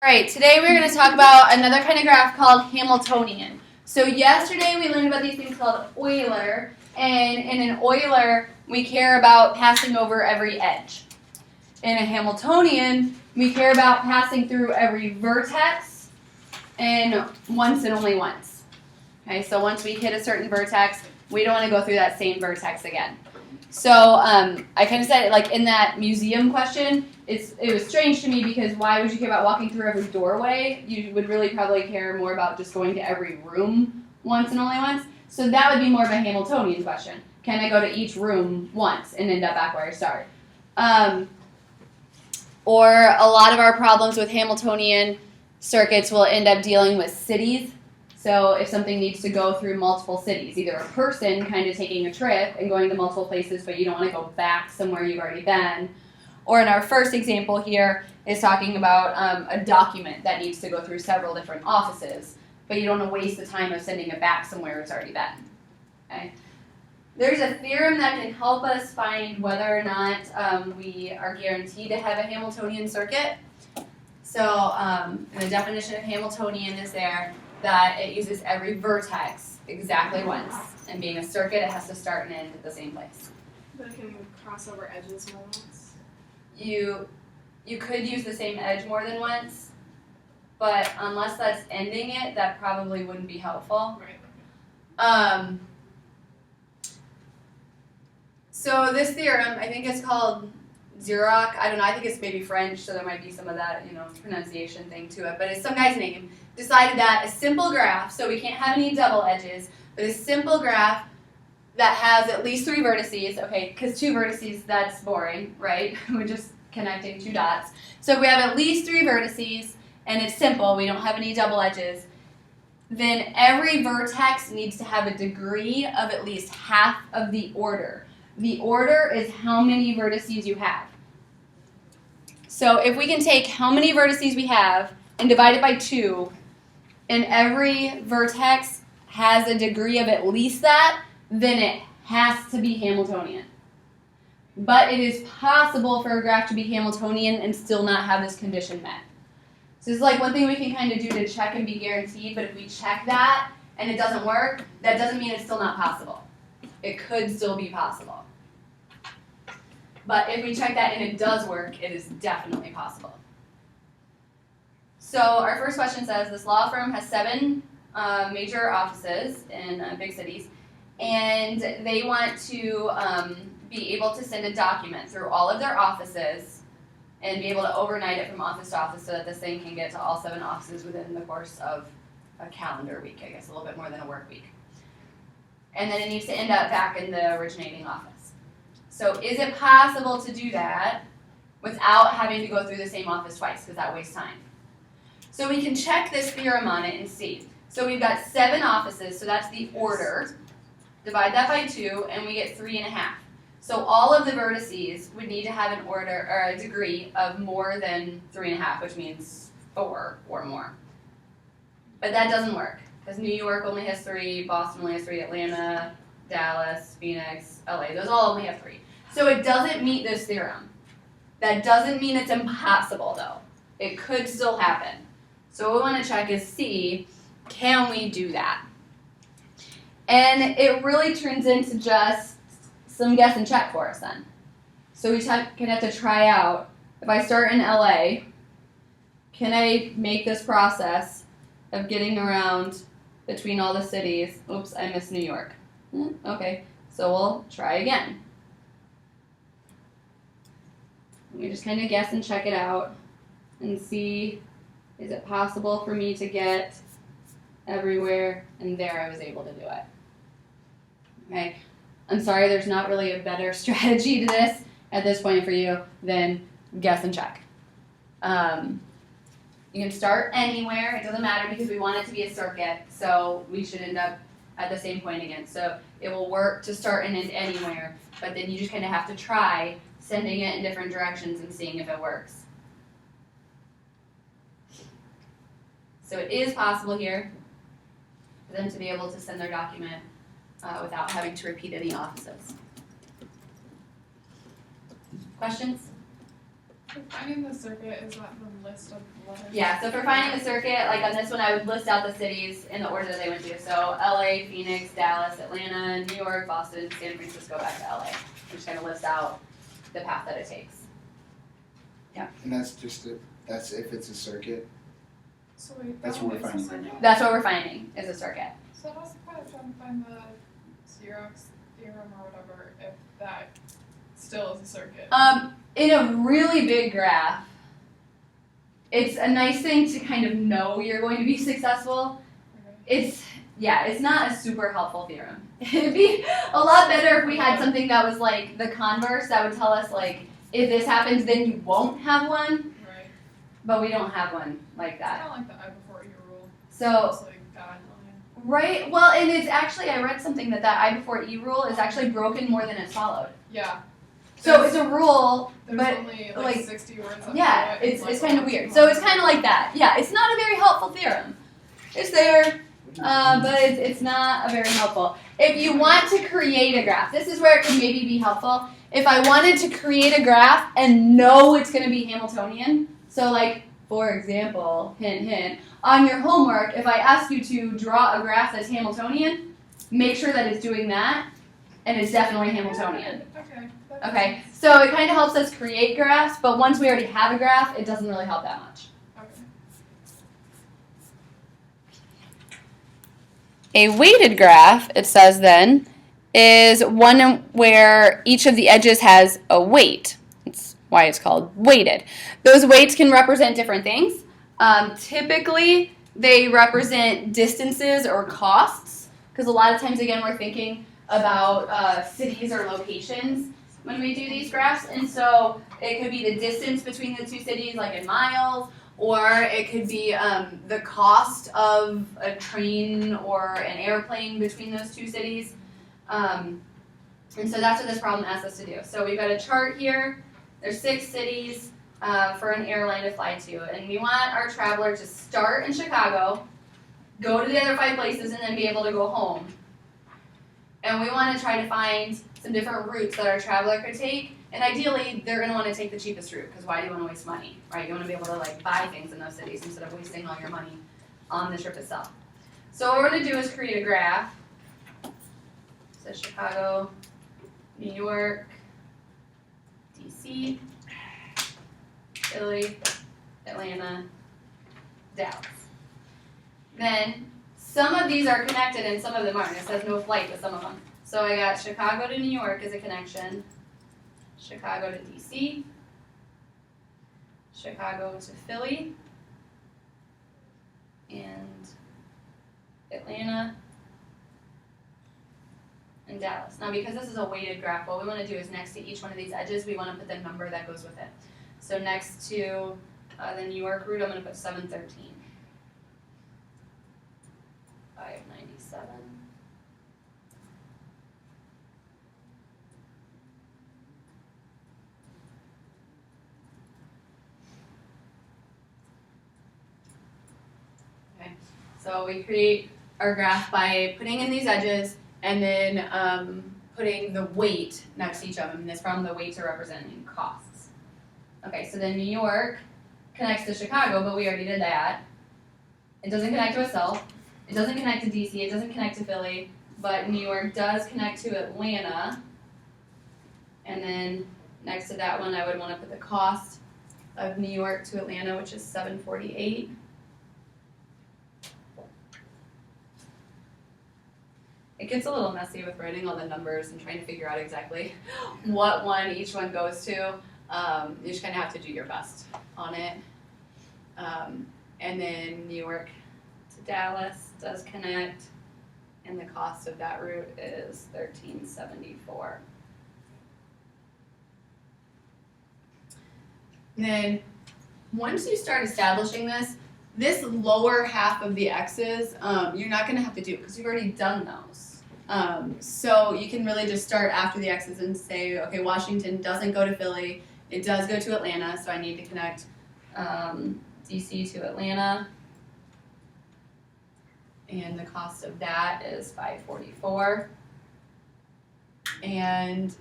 All right, today we're going to talk about another kind of graph called Hamiltonian. So yesterday we learned about these things called Euler, and in an Euler we care about passing over every edge. In a Hamiltonian, we care about passing through every vertex and once and only once. Okay, so once we hit a certain vertex, we don't want to go through that same vertex again. So I kind of said it like in that museum question, it was strange to me because why would you care about walking through every doorway? You would really probably care more about just going to every room once and only once. So that would be more of a Hamiltonian question. Can I go to each room once and end up back where I start? Or a lot of our problems with Hamiltonian circuits will end up dealing with cities. So if something needs to go through multiple cities, either a person kind of taking a trip and going to multiple places, but you don't want to go back somewhere you've already been. Or in our first example here is talking about a document that needs to go through several different offices, but you don't want to waste the time of sending it back somewhere it's already been. Okay? There's a theorem that can help us find whether or not we are guaranteed to have a Hamiltonian circuit. So the definition of Hamiltonian is there that it uses every vertex exactly once. And being a circuit, it has to start and end at the same place. But it can cross over edges more than once? You could use the same edge more than once, but unless that's ending it, that probably wouldn't be helpful. Right. So this theorem, I think it's called Zirac. I don't know, I think it's maybe French, so there might be some of that, pronunciation thing to it, but it's some guy's name, decided that a simple graph, so we can't have any double edges, but a simple graph that has at least 3 vertices, okay, because 2 vertices, that's boring, right? We're just connecting 2 dots. So if we have at least 3 vertices, and it's simple, we don't have any double edges, then every vertex needs to have a degree of at least half of the order. The order is how many vertices you have. So if we can take how many vertices we have and divide it by 2, and every vertex has a degree of at least that, then it has to be Hamiltonian. But it is possible for a graph to be Hamiltonian and still not have this condition met. So this is like one thing we can kind of do to check and be guaranteed, but if we check that and it doesn't work, that doesn't mean it's still not possible. It could still be possible. But if we check that and it does work, it is definitely possible. So our first question says, this law firm has 7 major offices in big cities, and they want to be able to send a document through all of their offices and be able to overnight it from office to office so that this thing can get to all 7 offices within the course of a calendar week, I guess a little bit more than a work week. And then it needs to end up back in the originating office. So is it possible to do that without having to go through the same office twice, because that wastes time? So we can check this theorem on it and see. So we've got 7 offices, so that's the order. Divide that by 2, and we get 3.5. So all of the vertices would need to have an order or a degree of more than 3.5, which means 4 or more. But that doesn't work, because New York only has 3, Boston only has 3, Atlanta, Dallas, Phoenix, LA, those all only have 3. So it doesn't meet this theorem. That doesn't mean it's impossible, though. It could still happen. So what we want to check is see, can we do that? And it really turns into just some guess and check for us then. So we can have to try out, if I start in LA, can I make this process of getting around between all the cities? Oops, I missed New York. Okay, so we'll try again. We just kind of guess and check it out and see, is it possible for me to get everywhere? And there I was able to do it. Okay, I'm sorry there's not really a better strategy to this at this point for you than guess and check. You can start anywhere, it doesn't matter because we want it to be a circuit, so we should end up at the same point again. So it will work to start and end anywhere, but then you just kind of have to try sending it in different directions and seeing if it works. So it is possible here for them to be able to send their document without having to repeat any offices. Questions? For finding the circuit, is that the list of letters? Yeah, so for finding the circuit, like on this one, I would list out the cities in the order that they went to. So LA, Phoenix, Dallas, Atlanta, New York, Boston, San Francisco, back to LA. I'm just gonna list out the path that it takes. And that's that's if it's a circuit. So wait, That's that what we're is a finding right circuit? now. That's what we're finding is a circuit. So how's the point of trying to find the Xerox theorem or whatever if that still is a circuit? In a really big graph, it's a nice thing to kind of know you're going to be successful. Okay. It's not a super helpful theorem. It'd be a lot better if we had something that was like the converse that would tell us like, if this happens, then you won't have one, Right. but we don't have one like It's that. kind of like the I before E rule. So, It's like guideline. right, well, and it's actually, I read something that I before E rule is actually broken more than it's followed. Yeah. So it's a rule, There's but only like, 60 words. yeah, it's kind of weird. So it's kind of like that. Yeah, it's not a very helpful theorem. It's there, but it's not a very helpful. If you want to create a graph, this is where it could maybe be helpful. If I wanted to create a graph and know it's going to be Hamiltonian, so like, for example, hint, hint, on your homework, if I ask you to draw a graph that's Hamiltonian, make sure that it's doing that, and it's definitely Hamiltonian. Okay. Okay, so it kind of helps us create graphs, but once we already have a graph, it doesn't really help that much. Okay. A weighted graph, it says then, is one where each of the edges has a weight. That's why it's called weighted. Those weights can represent different things. Typically, they represent distances or costs, because a lot of times, again, we're thinking about cities or locations when we do these graphs, and so it could be the distance between the two cities, like in miles, or it could be the cost of a train or an airplane between those two cities. And so that's what this problem asks us to do. So we've got a chart here. There's 6 cities for an airline to fly to, and we want our traveler to start in Chicago, go to the other 5 places, and then be able to go home. And we want to try to find some different routes that our traveler could take. And ideally, they're going to want to take the cheapest route, because why do you want to waste money, right? You want to be able to like buy things in those cities instead of wasting all your money on the trip itself. So what we're going to do is create a graph. So Chicago, New York, DC, Philly, Atlanta, Dallas. Then some of these are connected and some of them aren't. It says no flight with some of them. So I got Chicago to New York as a connection, Chicago to DC, Chicago to Philly, and Atlanta, and Dallas. Now because this is a weighted graph, what we want to do is next to each one of these edges, we want to put the number that goes with it. So next to the New York route, I'm going to put 713. 597. Okay, so we create our graph by putting in these edges and then putting the weight next to each of them. And this problem, the weights are representing costs. Okay, so then New York connects to Chicago, but we already did that. It doesn't connect to itself. It doesn't connect to DC. It doesn't connect to Philly. But New York does connect to Atlanta. And then next to that one, I would want to put the cost of New York to Atlanta, which is $748. It gets a little messy with writing all the numbers and trying to figure out exactly what one each one goes to. You just kind of have to do your best on it. And then New York to Dallas does connect, and the cost of that route is $13.74. Then once you start establishing this lower half of the X's, you're not going to have to do because you've already done those. So you can really just start after the X's and say, okay, Washington doesn't go to Philly. It does go to Atlanta, so I need to connect DC to Atlanta. And the cost of that is $544. And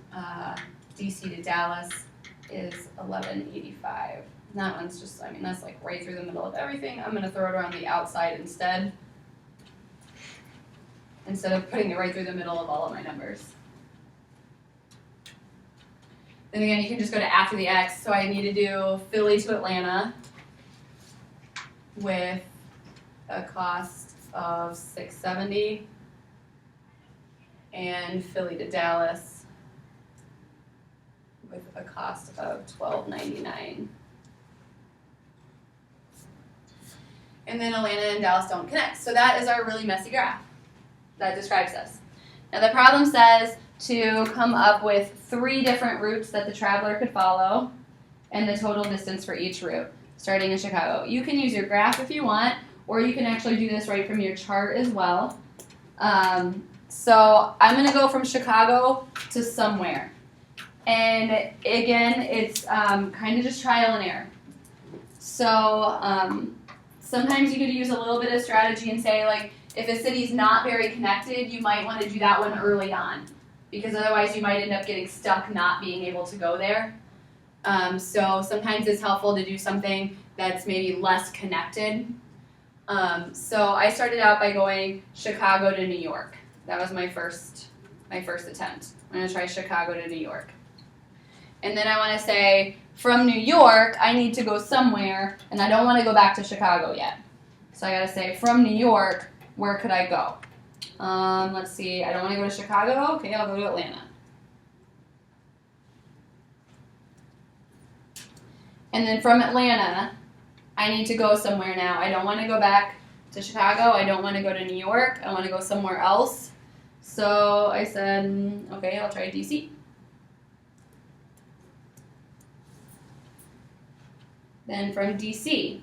DC to Dallas is 1185. And that one's just, I mean, that's like right through the middle of everything. I'm gonna throw it around the outside instead of putting it right through the middle of all of my numbers. Then again, you can just go to after the X. So I need to do Philly to Atlanta with a cost of $670, and Philly to Dallas with a cost of $12.99. And then Atlanta and Dallas don't connect. So that is our really messy graph that describes this. Now the problem says to come up with 3 different routes that the traveler could follow and the total distance for each route, starting in Chicago. You can use your graph if you want, or you can actually do this right from your chart as well. So I'm going to go from Chicago to somewhere. And again, it's kind of just trial and error. So sometimes you could use a little bit of strategy and say, like, if a city's not very connected, you might want to do that one early on, because otherwise you might end up getting stuck not being able to go there. So sometimes it's helpful to do something that's maybe less connected. So I started out by going Chicago to New York. That was my first attempt. I'm going to try Chicago to New York. And then I want to say, from New York, I need to go somewhere, and I don't want to go back to Chicago yet. So I got to say, from New York, where could I go? Let's see, I don't want to go to Chicago. Okay, I'll go to Atlanta. And then from Atlanta, I need to go somewhere now. I don't want to go back to Chicago. I don't want to go to New York. I want to go somewhere else. So I said, okay, I'll try DC. Then from DC,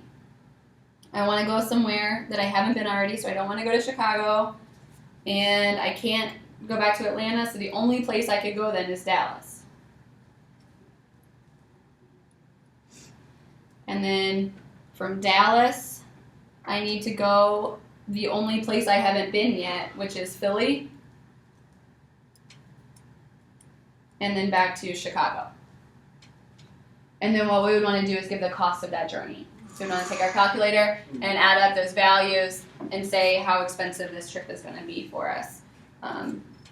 I want to go somewhere that I haven't been already, so I don't want to go to Chicago. And I can't go back to Atlanta, so the only place I could go then is Dallas. And then from Dallas, I need to go the only place I haven't been yet, which is Philly. And then back to Chicago. And then what we would want to do is give the cost of that journey. So we want to take our calculator and add up those values and say how expensive this trip is going to be for us,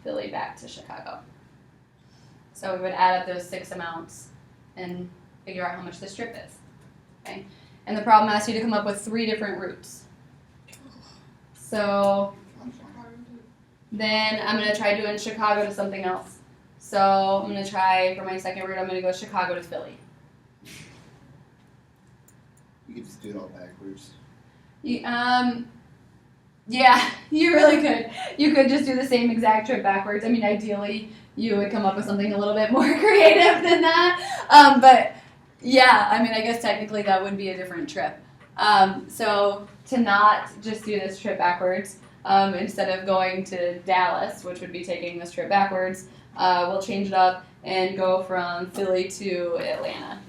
Philly back to Chicago. So we would add up those 6 amounts and figure out how much this trip is. Okay? And the problem asks you to come up with 3 different routes. So then I'm going to try doing Chicago to something else. So I'm going to try, for my second route, I'm going to go Chicago to Philly. You could just do it all backwards. Yeah, you really could. You could just do the same exact trip backwards. I mean, ideally, you would come up with something a little bit more creative than that. But yeah, I mean, I guess technically that would be a different trip. So to not just do this trip backwards, instead of going to Dallas, which would be taking this trip backwards, we'll change it up and go from Philly to Atlanta.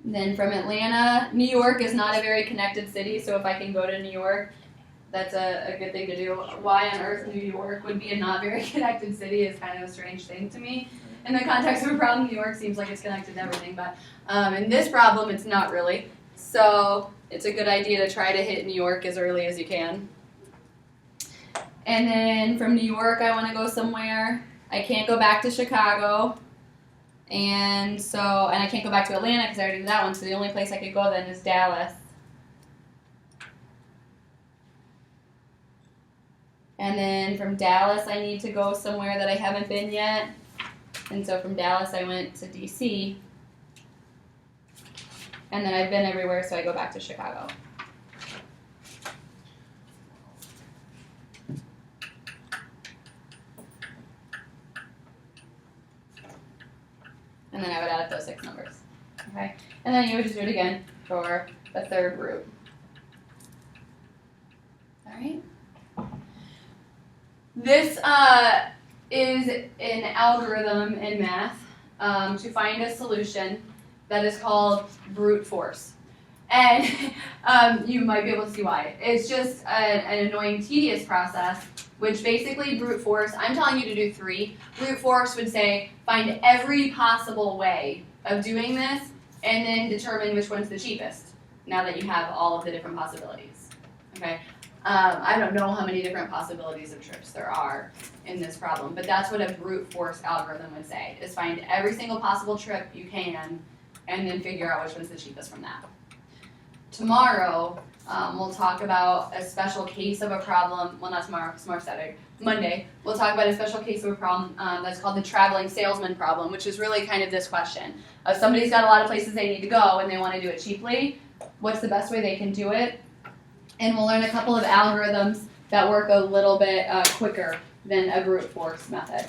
Then from Atlanta, New York is not a very connected city, so if I can go to New York, that's a good thing to do. Why on earth New York would be a not very connected city is kind of a strange thing to me. In the context of a problem, New York seems like it's connected to everything, but in this problem, it's not really. So it's a good idea to try to hit New York as early as you can. And then from New York, I want to go somewhere. I can't go back to Chicago. And I can't go back to Atlanta because I already did that one, so the only place I could go then is Dallas. And then from Dallas, I need to go somewhere that I haven't been yet. And so from Dallas, I went to DC. And then I've been everywhere, so I go back to Chicago. And then I would add up those 6 numbers. Okay? And then you would just do it again for the third route. Alright? This is an algorithm in math to find a solution that is called brute force. And you might be able to see why. It's just an annoying, tedious process, which basically brute force, I'm telling you to do 3. Brute force would say, find every possible way of doing this, and then determine which one's the cheapest, now that you have all of the different possibilities, okay? I don't know how many different possibilities of trips there are in this problem, but that's what a brute force algorithm would say, is find every single possible trip you can, and then figure out which one's the cheapest from that. Tomorrow, we'll talk about a special case of a problem, well, not tomorrow, it's more Saturday, Monday, we'll talk about a special case of a problem that's called the traveling salesman problem, which is really kind of this question. If somebody's got a lot of places they need to go and they want to do it cheaply, what's the best way they can do it? And we'll learn a couple of algorithms that work a little bit quicker than a brute force method.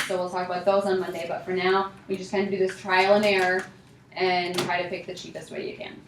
So we'll talk about those on Monday, but for now, we just kind of do this trial and error and try to pick the cheapest way you can.